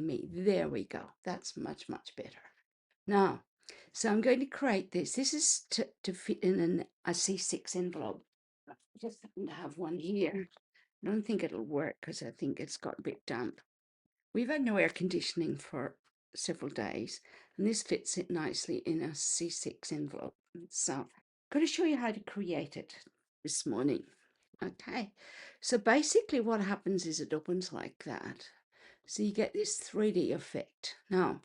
me. There we go. That's much, much better. Now, so I'm going to create this. This is to fit in a C6 envelope. I just happen to have one here. I don't think it'll work because I think it's got a bit damp. We've had no air conditioning for several days, and this fits it nicely in a C6 envelope. So I'm going to show you how to create it this morning. Okay, so basically what happens is it opens like that. So you get this 3D effect. Now,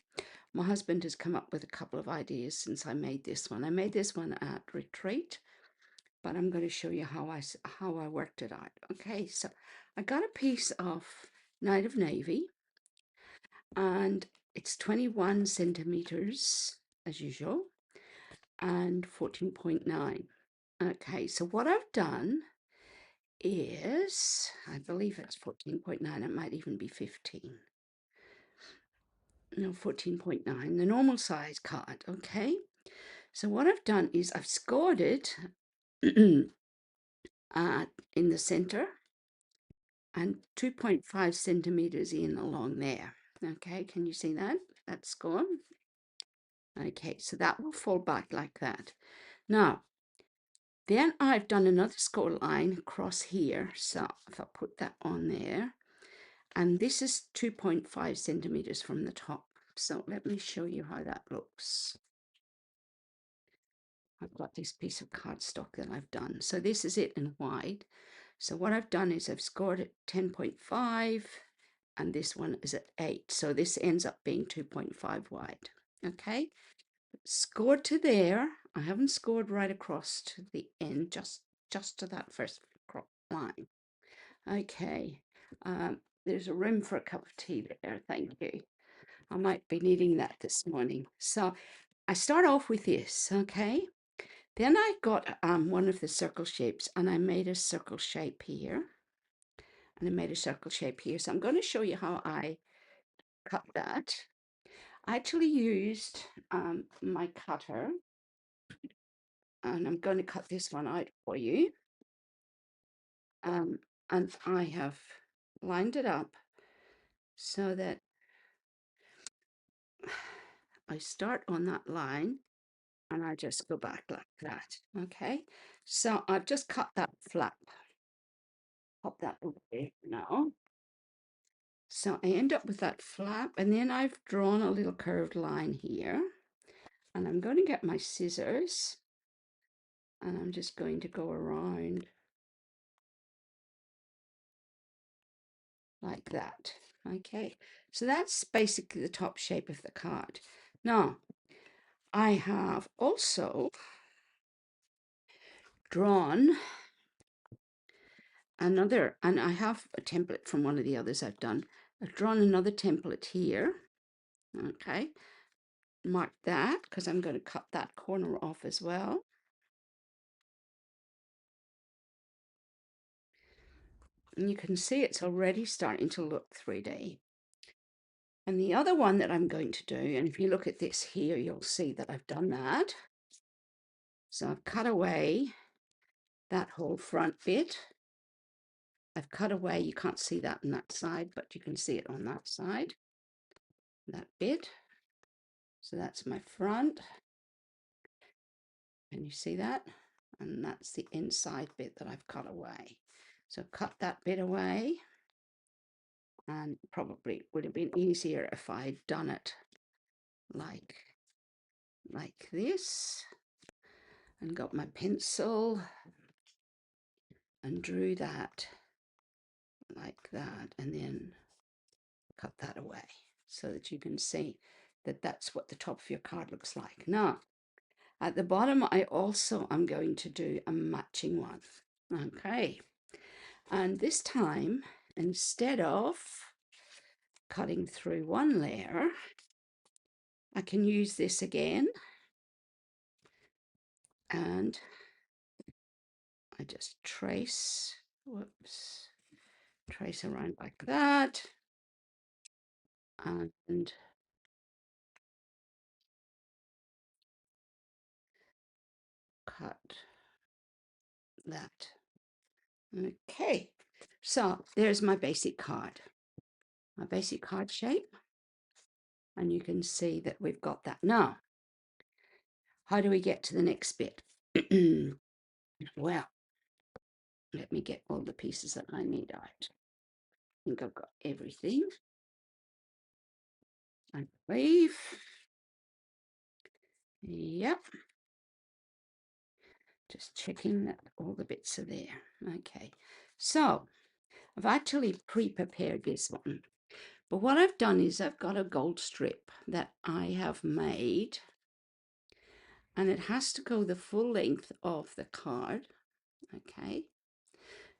my husband has come up with a couple of ideas since I made this one. I made this one at retreat, but I'm going to show you how I worked it out. Okay, so I got a piece of Night of Navy, and it's 21 centimeters as usual, and 14.9. Okay, so what I've done is, I believe it's 14.9, it might even be 15. No, 14.9, the normal size card. Okay, so what I've done is I've scored it in the center and 2.5 centimeters in along there. Okay, can you see that? That's scored. Okay, so that will fall back like that. Now, then I've done another score line across here. So if I put that on there, and this is 2.5 centimeters from the top. So let me show you how that looks. I've got this piece of cardstock that I've done. So this is it in wide. So what I've done is I've scored at 10.5 and this one is at 8. So this ends up being 2.5 wide. Okay, scored to there. I haven't scored right across to the end, just to that first line. Okay, there's a room for a cup of tea there. Thank you. I might be needing that this morning. So I start off with this, okay? Then I got one of the circle shapes and I made a circle shape here. And I made a circle shape here. So I'm going to show you how I cut that. I actually used my cutter. And I'm going to cut this one out for you. And I have lined it up so that I start on that line and I just go back like that. Okay, so I've just cut that flap. Pop that away now. So I end up with that flap, and then I've drawn a little curved line here, and I'm going to get my scissors and I'm just going to go around like that. Okay, so that's basically the top shape of the card. Now I have also drawn another, and I have a template from one of the others I've done. I've drawn another template here. Okay, mark that because I'm going to cut that corner off as well. And you can see it's already starting to look 3D. And the other one that I'm going to do, and if you look at this here, you'll see that I've done that. So I've cut away that whole front bit. I've cut away, you can't see that on that side, but you can see it on that side, that bit. So that's my front. Can you see that? And that's the inside bit that I've cut away. So cut that bit away. And probably would have been easier if I'd done it like this and got my pencil and drew that like that and then cut that away so that you can see that that's what the top of your card looks like. Now at the bottom I also am going to do a matching one. Okay, and this time instead of cutting through one layer I can use this again and I just trace, trace around like that and cut that. Okay, so there's my basic card shape. And you can see that we've got that. Now, how do we get to the next bit? Well, let me get all the pieces that I need out. I think I've got everything, I believe. Yep. Just checking that all the bits are there. Okay. So I've actually pre-prepared this one. But what I've done is I've got a gold strip that I have made, and it has to go the full length of the card. Okay.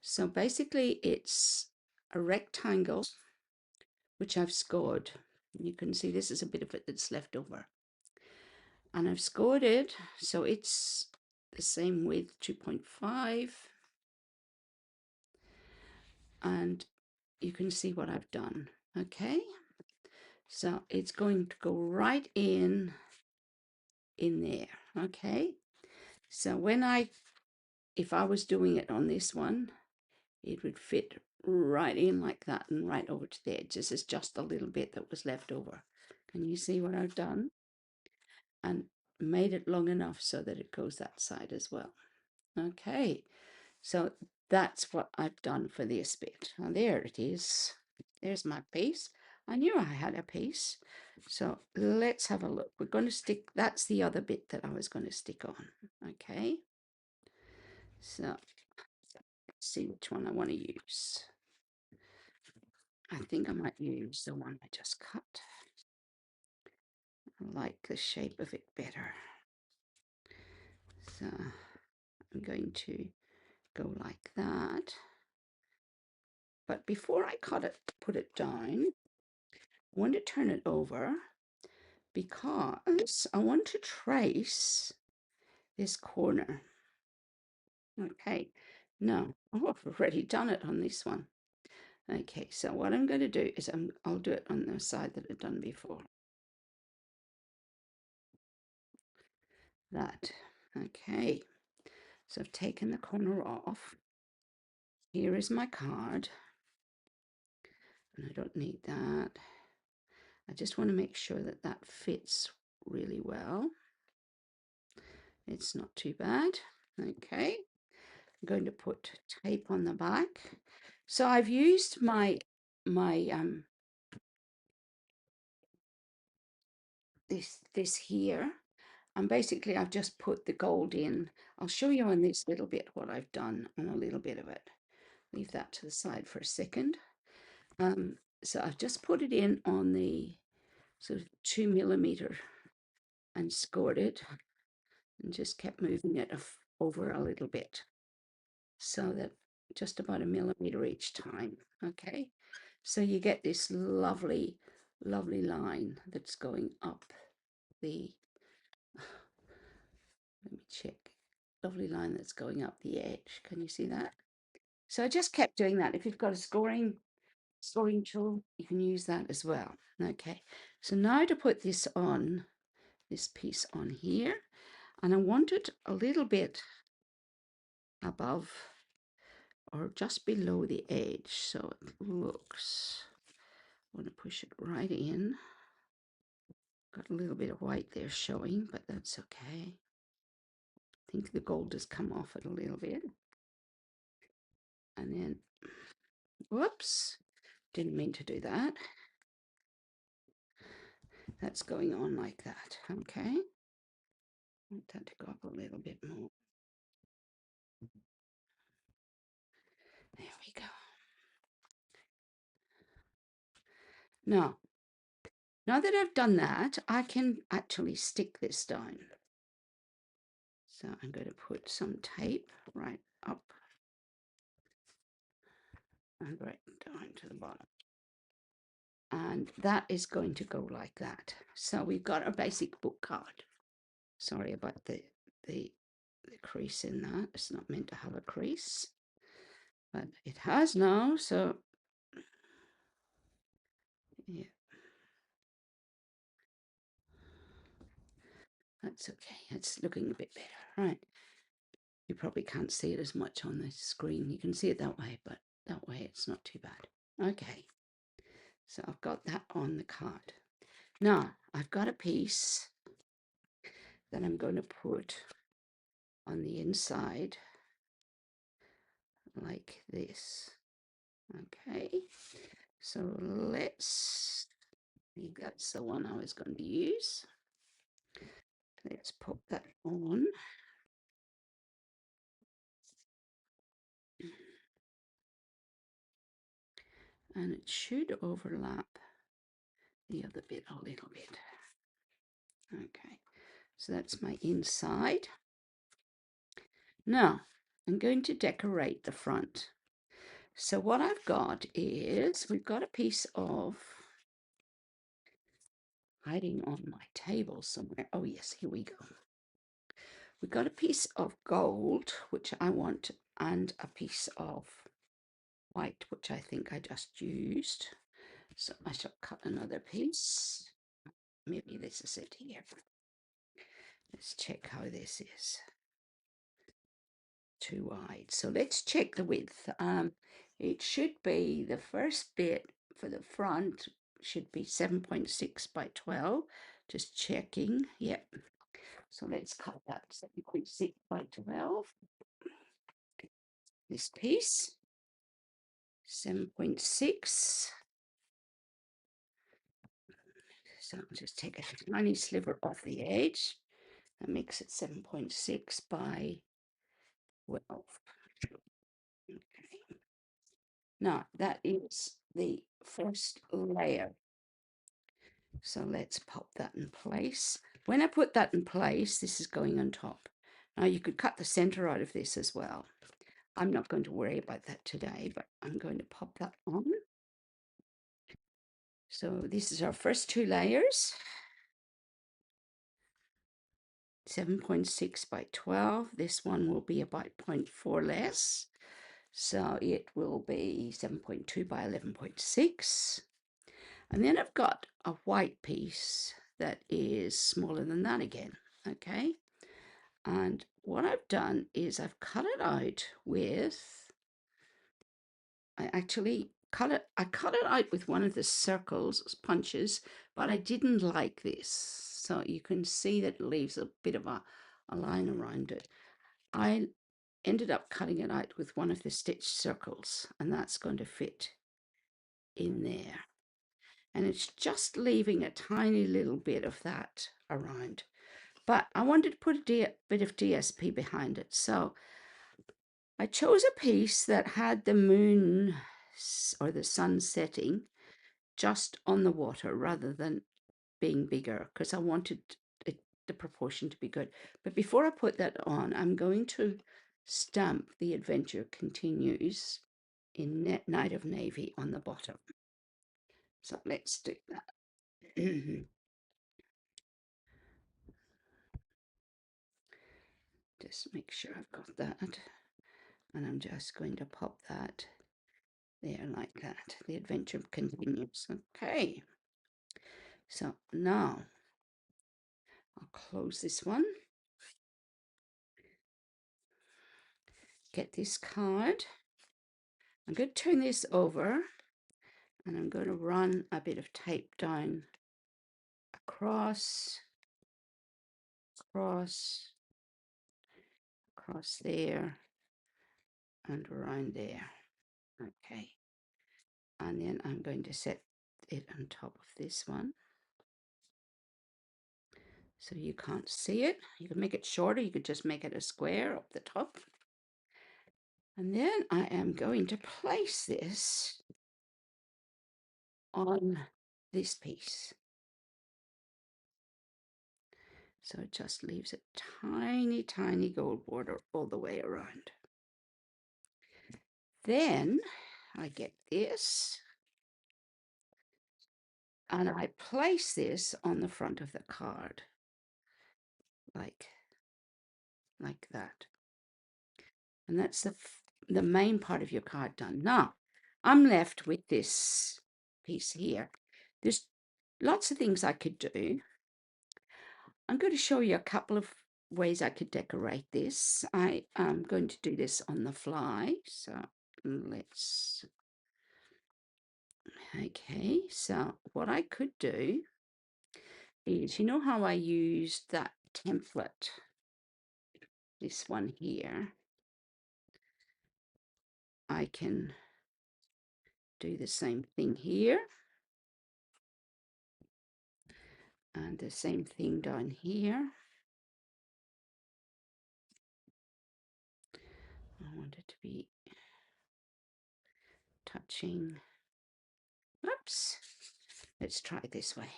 So basically it's a rectangle, which I've scored. You can see this is a bit of it that's left over. And I've scored it, so it's the same width, 2.5. And you can see what I've done. Okay. So it's going to go right in there. Okay. So if I was doing it on this one, it would fit right in like that and right over to the edge. This is just a little bit that was left over. Can you see what I've done? And made it long enough so that it goes that side as well. Okay, so that's what I've done for this bit. And there it is. There's my piece. I knew I had a piece. So let's have a look. We're going to stick, that's the other bit that I was going to stick on. Okay, so let's see which one I want to use. I think I might use the one I just cut. I like the shape of it better. So I'm going to go like that. But before I put it down, I want to turn it over because I want to trace this corner. Okay, no, oh, I've already done it on this one. Okay, so what I'm going to do is I'll do it on the side that I've done before. That. Okay, so I've taken the corner off. Here is my card. And I don't need that. I just want to make sure that that fits really well. It's not too bad. Okay, I'm going to put tape on the back. So I've used my this here, and basically I've just put the gold in. I'll show you on this little bit what I've done on a little bit of it. Leave that to the side for a second. So I've just put it in on the sort of 2mm and scored it, and just kept moving it over a little bit, so that just about 1mm each time. Okay, so you get this lovely line that's going up the, let me check, lovely line that's going up the edge. Can you see that? So I just kept doing that. If you've got a scoring tool, you can use that as well. Okay, so now to put this piece on here, and I want it a little bit above or just below the edge, so it looks, I want to push it right in. Got a little bit of white there showing, but that's okay. I think the gold has come off it a little bit. And then, whoops, didn't mean to do that. That's going on like that. Okay, want that to go up a little bit more. There we go. Now that I've done that, I can actually stick this down. So I'm going to put some tape right up and right down to the bottom. And that is going to go like that. So we've got a basic book card. Sorry about the crease in that. It's not meant to have a crease, but it has now. So yeah, that's okay. It's looking a bit better, right? You probably can't see it as much on the screen. You can see it that way, but that way it's not too bad. Okay, so I've got that on the card. Now, I've got a piece that I'm going to put on the inside like this. Okay, so that's the one I was going to use. Let's pop that on. And it should overlap the other bit a little bit. Okay, so that's my inside. Now, I'm going to decorate the front. So what I've got is, we've got a piece of, hiding on my table somewhere. Oh yes, here we go. We've got a piece of gold, which I want, and a piece of white, which I think I just used. So I shall cut another piece. Maybe this is it here. Let's check how this is. Too wide. So let's check the width. It should be, the first bit for the front should be 7.6 by 12. Just checking. Yep. So let's cut that 7.6 by 12. This piece, 7.6. So I'll just take a tiny sliver off the edge. That makes it 7.6 by 12. Okay. Now that is the first layer. So let's pop that in place. When I put that in place, this is going on top. Now you could cut the center out of this as well. I'm not going to worry about that today, but I'm going to pop that on. So this is our first two layers. 7.6 by 12. This one will be about 0.4 less. So it will be 7.2 by 11.6. And then I've got a white piece that is smaller than that again. Okay. And what I've done is I've cut it out with, I cut it out with one of the circles, punches, but I didn't like this. So you can see that it leaves a bit of a line around it. I ended up cutting it out with one of the stitched circles, and that's going to fit in there. And it's just leaving a tiny little bit of that around. But I wanted to put a bit of DSP behind it. So I chose a piece that had the moon or the sun setting just on the water rather than being bigger, because I wanted the proportion to be good. But before I put that on, I'm going to stamp "The Adventure Continues" in Night of Navy on the bottom. So let's do that. Just make sure I've got that. And I'm just going to pop that there like that. The adventure continues. Okay. So now I'll close this one. Get this card. I'm going to turn this over and I'm going to run a bit of tape down across there and around there. Okay. And then I'm going to set it on top of this one. So you can't see it. You can make it shorter. You could just make it a square up the top. And then I am going to place this on this piece. So it just leaves a tiny, tiny gold border all the way around. Then I get this and I place this on the front of the card like that. And that's the main part of your card done. Now, I'm left with this piece here. There's lots of things I could do. I'm going to show you a couple of ways I could decorate this. I am going to do this on the fly. So let's, okay, so what I could do is, you know how I used that template, this one here, I can do the same thing here and the same thing down here. I want it to be touching. Oops. Let's try it this way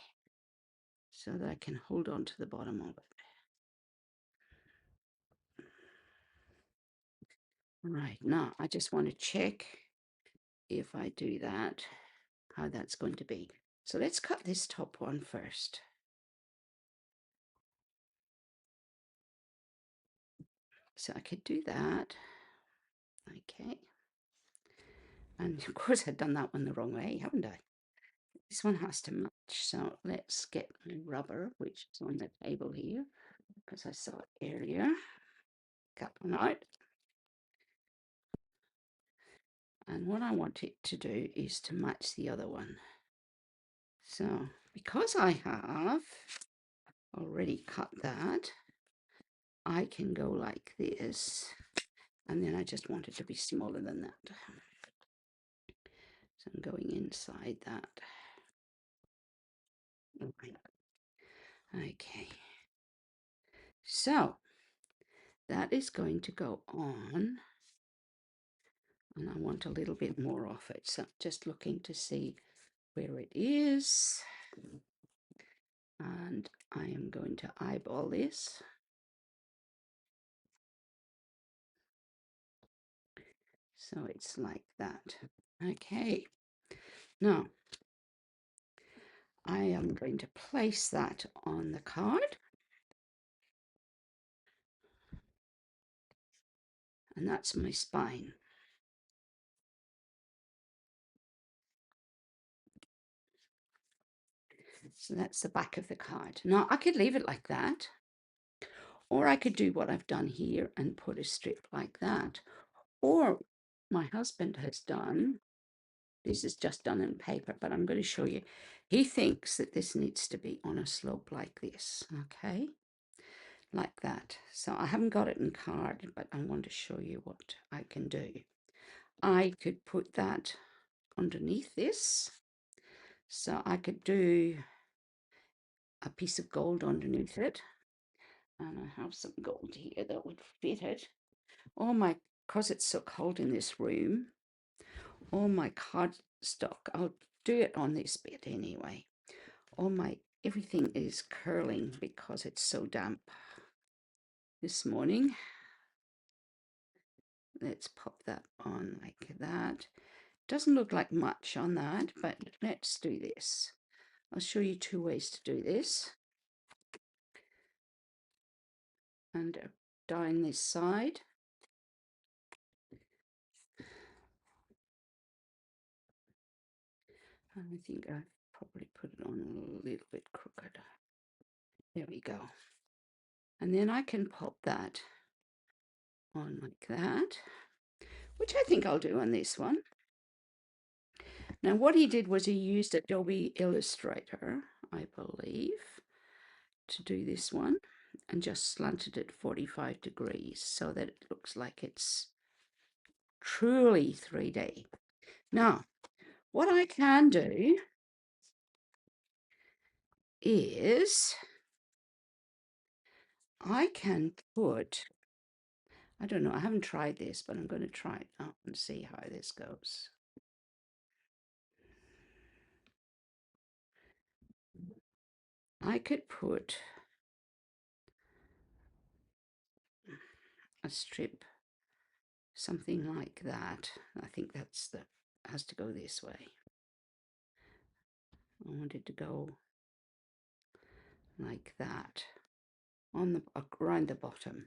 so that I can hold on to the bottom of it. Right, now I just want to check if I do that, how that's going to be. So let's cut this top one first. So I could do that. Okay. And of course I'd done that one the wrong way, haven't I? This one has to match. So let's get my rubber, which is on the table here, because I saw it earlier. Cut one out. And what I want it to do is to match the other one. So because I have already cut that, I can go like this, and then I just want it to be smaller than that. So I'm going inside that. Okay. So that is going to go on, and I want a little bit more of it. So just looking to see where it is, and I am going to eyeball this. So it's like that. Okay. Now I am going to place that on the card. And that's my spine. So that's the back of the card. Now I could leave it like that, or I could do what I've done here and put a strip like that. Or my husband has done, this is just done in paper, but I'm going to show you. He thinks that this needs to be on a slope like this, okay? Like that. So I haven't got it in card, but I want to show you what I can do. I could put that underneath this. So I could do a piece of gold underneath it. And I have some gold here that would fit it. All my, because it's so cold in this room, all my cardstock, I'll do it on this bit anyway. All my, everything is curling because it's so damp this morning. Let's pop that on like that. Doesn't look like much on that, but let's do this. I'll show you two ways to do this. And down this side. And I think I've probably put it on a little bit crooked. There we go. And then I can pop that on like that, which I think I'll do on this one. Now what he did was he used Adobe Illustrator, I believe, to do this one, and just slanted it 45 degrees so that it looks like it's truly 3D. Now, what I can do is I can put, I don't know, I haven't tried this, but I'm going to try it out and see how this goes. I could put a strip, something like that. I think that's the, has to go this way. I want it to go like that on the, around the bottom,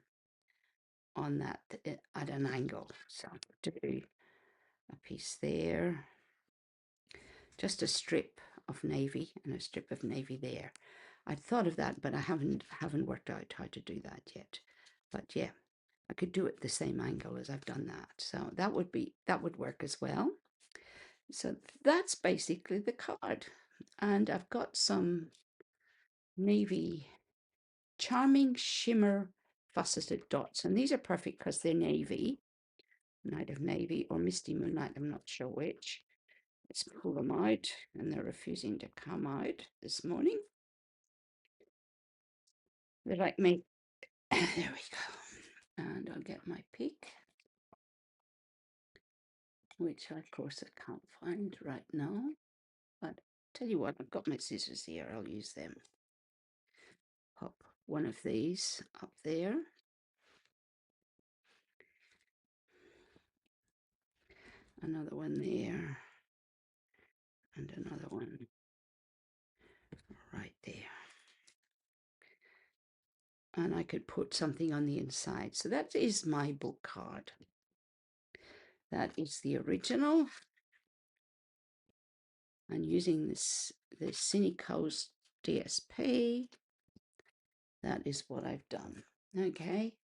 on that at an angle. So do a piece there, just a strip of navy and a strip of navy there. I'd thought of that, but I haven't worked out how to do that yet. But yeah, I could do it the same angle as I've done that. So that would work as well. So that's basically the card. And I've got some navy, charming shimmer faceted dots. And these are perfect because they're navy, Night of Navy or Misty Moonlight, I'm not sure which. Let's pull them out, and they're refusing to come out this morning. They're like me. There we go. And I'll get my pick, which of course I can't find right now. But tell you what, I've got my scissors here. I'll use them. Pop one of these up there. Another one there. And another one right there. And I could put something on the inside. So that is my book card. That is the original. And using this the Cine Coast DSP, that is what I've done. Okay.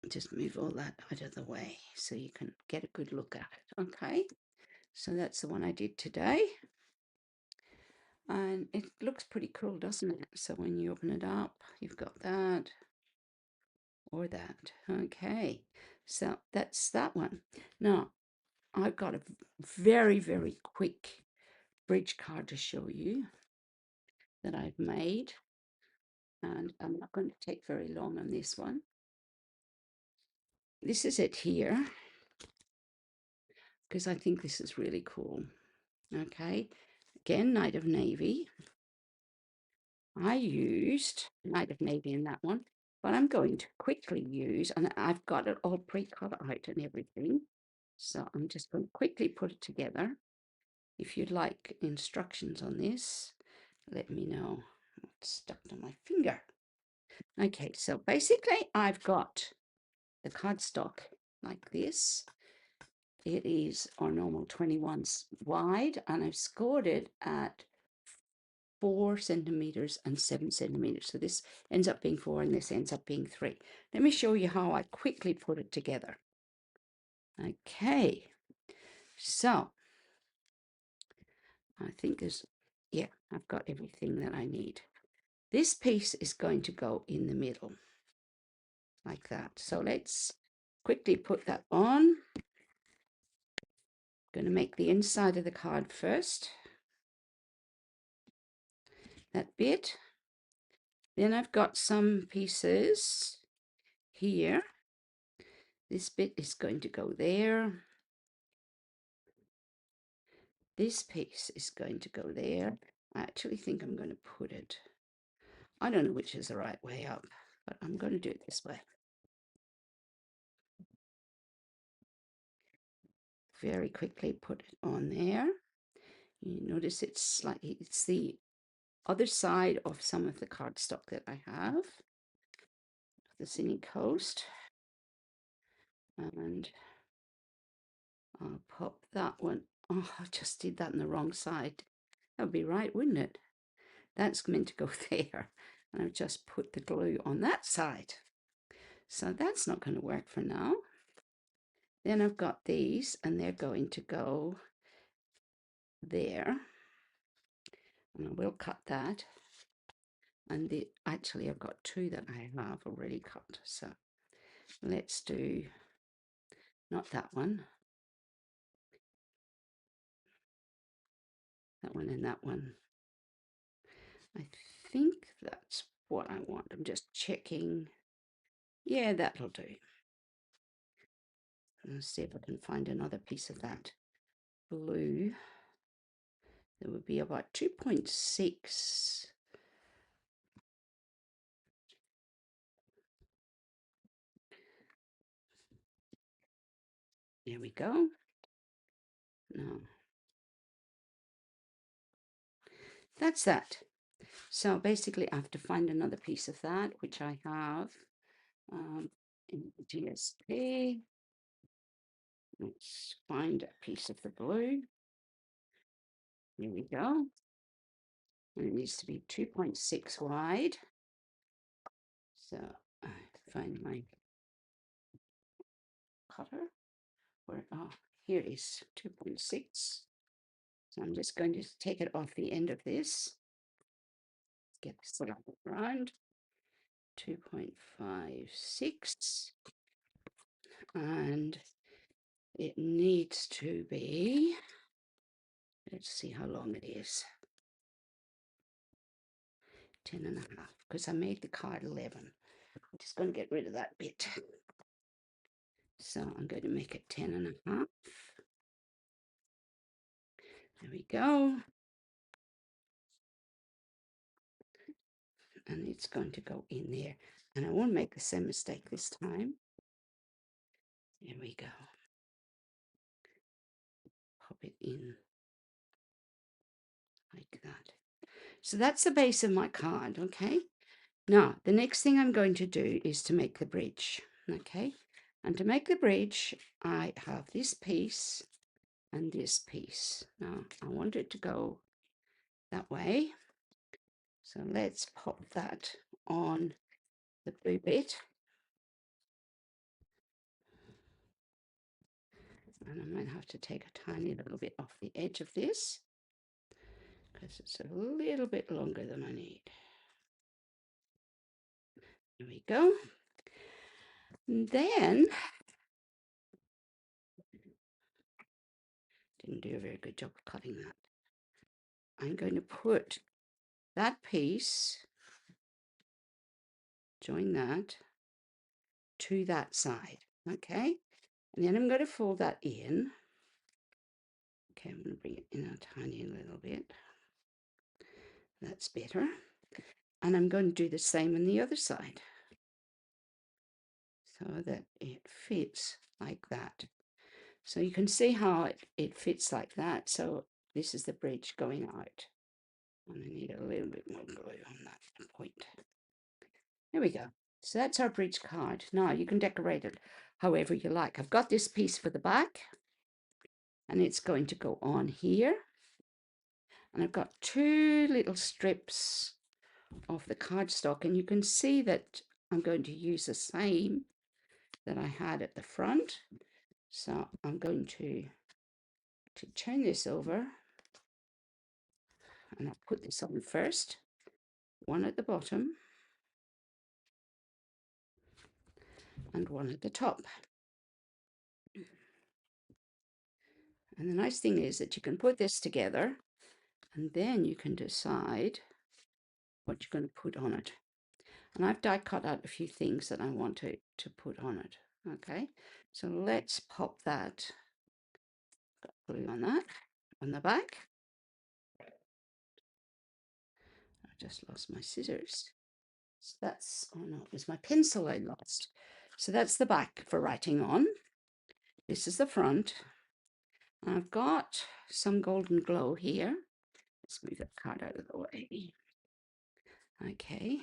Just move all that out of the way so you can get a good look at it. Okay. So that's the one I did today. And it looks pretty cool, doesn't it? So when you open it up, you've got that or that. Okay. So that's that one. Now, I've got a very, very quick bridge card to show you that I've made. And I'm not going to take very long on this one. This is it here, because I think this is really cool. Okay. Again, Night of Navy. I used Night of Navy in that one, but I'm going to quickly use, and I've got it all pre-cut out and everything. So I'm just going to quickly put it together. If you'd like instructions on this, let me know. It's stuck to my finger. Okay, so basically I've got the cardstock like this. It is our normal 21s wide, and I've scored it at 4 centimeters and 7 centimeters. So this ends up being 4 and this ends up being 3. Let me show you how I quickly put it together. Okay, so I think yeah, I've got everything that I need. This piece is going to go in the middle like that. So let's quickly put that on. Going to make the inside of the card first. That bit. Then I've got some pieces here. This bit is going to go there. This piece is going to go there. I actually think I'm going to put it, I don't know which is the right way up, but I'm going to do it this way. Very quickly put it on there. You notice it's slightly, it's the other side of some of the cardstock that I have, the Cine Coast. And I'll pop that one. Oh, I just did that on the wrong side. That would be right, wouldn't it? That's meant to go there. And I've just put the glue on that side. So that's not going to work for now. Then I've got these, and they're going to go there. And I will cut that. And actually, I've got 2 that I have already cut. So let's do not that one. That one and that one. I think that's what I want. I'm just checking. Yeah, that'll do. Let's see if I can find another piece of that blue. There would be about 2.6. There we go. No. That's that. So basically, I have to find another piece of that, which I have in the GSP. Let's find a piece of the blue. Here we go. And it needs to be 2.6 wide. So I find my cutter. Where, oh, here it is, 2.6. So I'm just going to take it off the end of this. get this around 2.56, and it needs to be, let's see how long it is, 10.5, because I made the card 11. I'm just going to get rid of that bit. So I'm going to make it 10.5. There we go. And it's going to go in there. And I won't make the same mistake this time. There we go. Pop it in like that. So that's the base of my card, okay? Now, the next thing I'm going to do is to make the bridge, okay? And to make the bridge, I have this piece and this piece. Now, I want it to go that way. So let's pop that on the blue bit. And I might have to take a tiny little bit off the edge of this because it's a little bit longer than I need. There we go. And then, didn't do a very good job of cutting that. I'm going to put that piece, join that to that side, okay? And then I'm going to fold that in. Okay, I'm going to bring it in a tiny little bit. That's better. And I'm going to do the same on the other side so that it fits like that. So you can see how it fits like that. So this is the bridge going out. And I need a little bit more glue on that point. There we go. So that's our bridge card. Now you can decorate it however you like. I've got this piece for the back, and it's going to go on here. And I've got two little strips of the cardstock, and you can see that I'm going to use the same that I had at the front. So I'm going to turn this over, and I'll put this on first, one at the bottom and one at the top. And the nice thing is that you can put this together and then you can decide what you're going to put on it. And I've die cut out a few things that I want to put on it. Okay, so let's pop that, got glue on that, on the back. I just lost my scissors. So that's, oh no, it was my pencil I lost. So that's the back for writing on. This is the front. I've got some golden glow here. Let's move that card out of the way. Okay,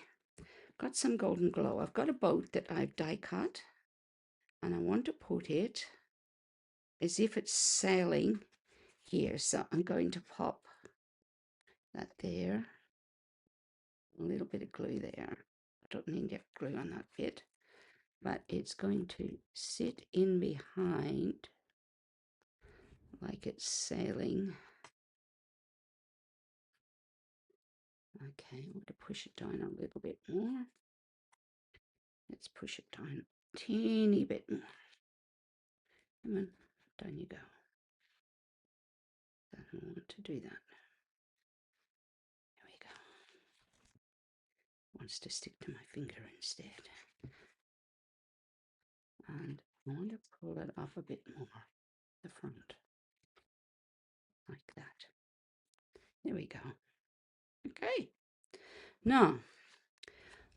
got some golden glow. I've got a boat that I've die cut, and I want to put it as if it's sailing here. So I'm going to pop that there. A little bit of glue there. I don't need to have glue on that bit, but it's going to sit in behind like it's sailing. Okay, I'm going to push it down a little bit more. Let's push it down a teeny bit more. Come on, down you go. I don't want to do that. There we go. Wants to stick to my finger instead. And I want to pull it up a bit more, the front, like that. There we go. Okay. Now,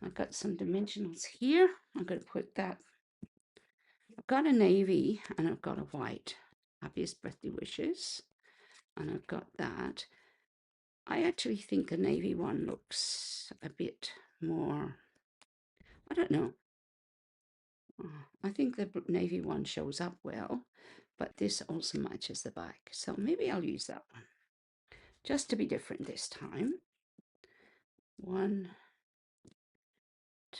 I've got some dimensionals here. I'm going to put that. I've got a navy and I've got a white. Happiest birthday wishes. And I've got that. I actually think the navy one looks a bit more, I don't know. I think the navy one shows up well, but this also matches the back. So maybe I'll use that one just to be different this time. 1,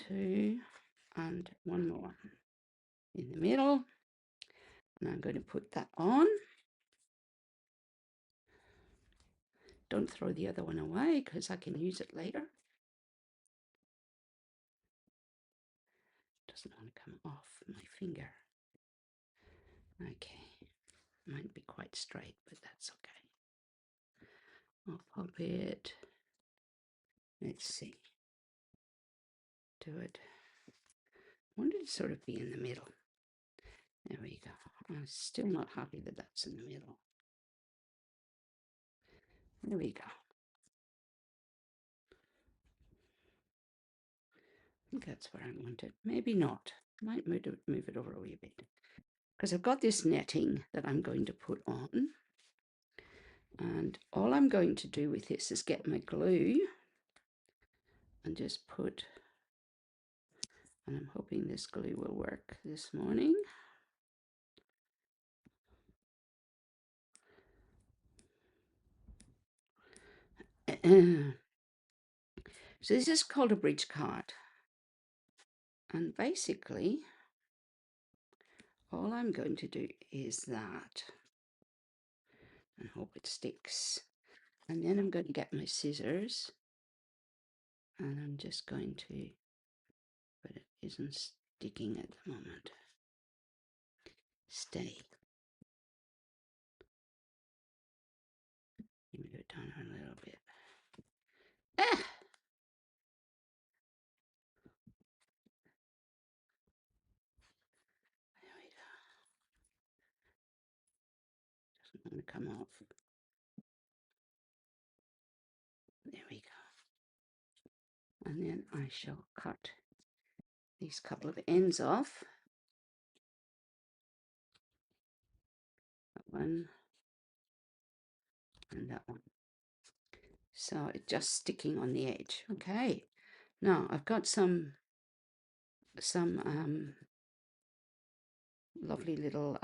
2, and one more in the middle. And I'm going to put that on. Don't throw the other one away because I can use it later. come off my finger. Okay, might be quite straight, but that's okay. I'll pop it. Let's see. Do it. I wanted to sort of be in the middle. There we go. I'm still not happy that that's in the middle. There we go. I think that's where I want it. Maybe not. I might move it over a wee bit. Because I've got this netting that I'm going to put on. And all I'm going to do with this is get my glue and just put, and I'm hoping this glue will work this morning. So this is called a bridge card. And basically, all I'm going to do is that and hope it sticks. And then I'm going to get my scissors and I'm just going to, but it isn't sticking at the moment. Stay. Let me go down a little bit. Ah! There we go. Doesn't want to come off. There we go. And then I shall cut these couple of ends off. That one and that one. So it's just sticking on the edge. Okay. Now I've got some lovely little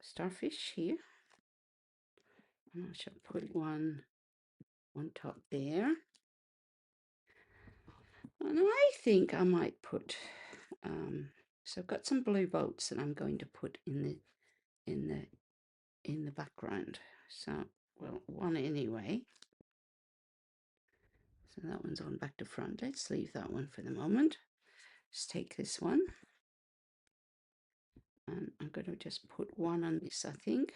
starfish here. And I shall put one on top there. And I think I might put so I've got some blue bolts that I'm going to put in the background. So well, one anyway. So that one's on back to front. Let's leave that one for the moment. Just take this one. And I'm going to just put one on this, I think,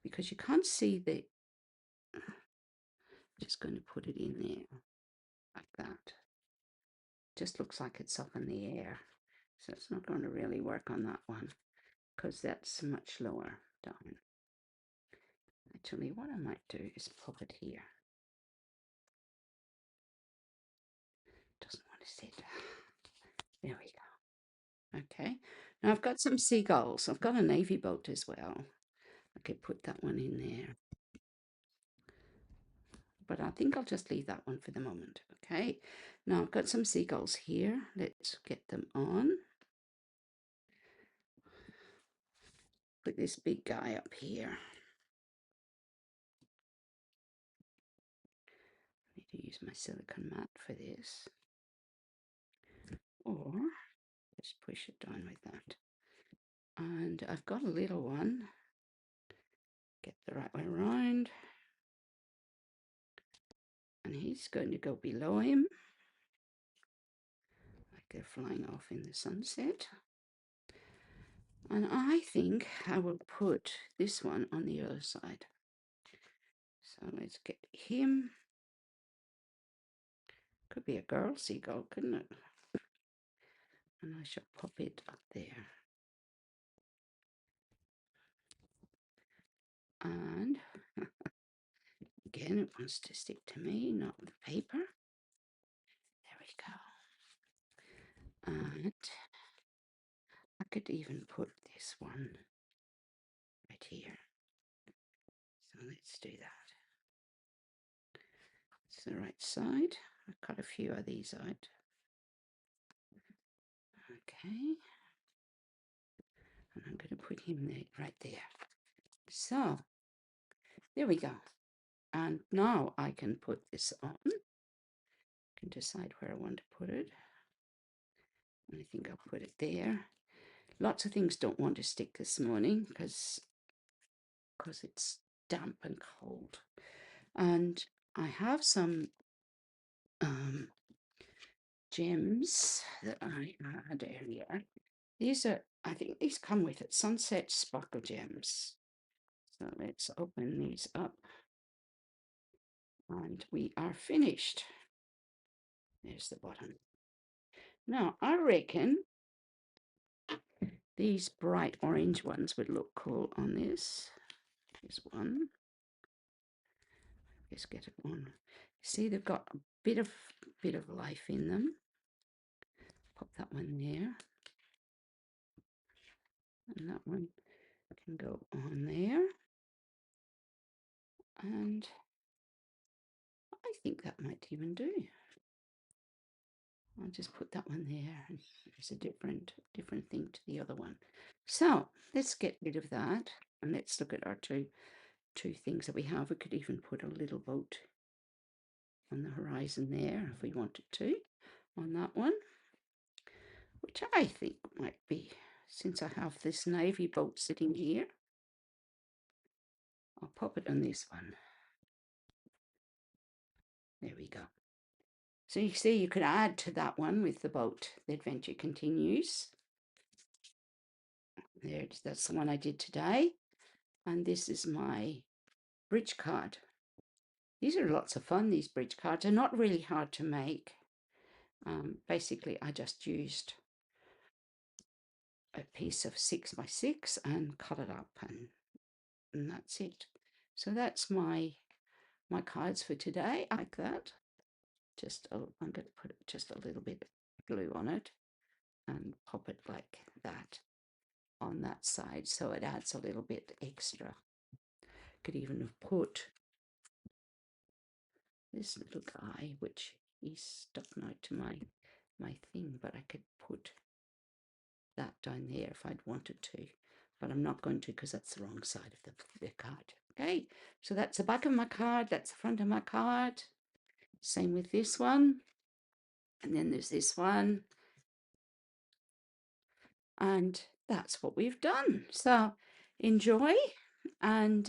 because you can't see the, just going to put it in there like that. Just looks like it's up in the air. So it's not going to really work on that one because that's much lower down. Actually, what I might do is pop it here. Doesn't want to sit. There we go. Okay. Now I've got some seagulls. I've got a navy boat as well. I could put that one in there. But I think I'll just leave that one for the moment. Okay. Now I've got some seagulls here. Let's get them on. Put this big guy up here. I need to use my silicone mat for this. Or just push it down like that. And I've got a little one. Get the right way around. And he's going to go below him. Like they're flying off in the sunset. And I think I will put this one on the other side. So let's get him. Could be a girl seagull, couldn't it? And I shall pop it up there. And again, it wants to stick to me, not the paper. There we go. And I could even put this one right here. So let's do that. It's the right side. I've cut a few of these out. Okay. And I'm going to put him there, right there. So there we go. And now I can put this on. I can decide where I want to put it. And I think I'll put it there. Lots of things don't want to stick this morning because it's damp and cold. And I have some gems that I had earlier. These are, I think these come with it, Sunset Sparkle Gems. So let's open these up. And we are finished. There's the bottom. Now, I reckon these bright orange ones would look cool on this. Here's one. Let's get it on. See, they've got a bit of life in them. Pop that one there. And that one can go on there. And I think that might even do. I'll just put that one there. And there's a different thing to the other one. So let's get rid of that. And let's look at our two things that we have. We could even put a little boat on the horizon there if we wanted to on that one, which I think might be, since I have this navy boat sitting here, I'll pop it on this one. There we go. So you see, you could add to that one with the boat. The adventure continues. There, that's the one I did today. And this is my bridge card. These are lots of fun, these bridge cards. They're not really hard to make. Basically, I just used a piece of 6x6 and cut it up, and that's it. So that's my cards for today. I like that. I'm going to put just a little bit of glue on it and pop it like that on that side, so it adds a little bit extra. Could even have put this little guy, which he's stuck now to my thing, but I could put that down there if I'd wanted to, but I'm not going to because that's the wrong side of the card. Okay, so that's the back of my card, that's the front of my card. Same with this one, and then there's this one, and that's what we've done. So enjoy, and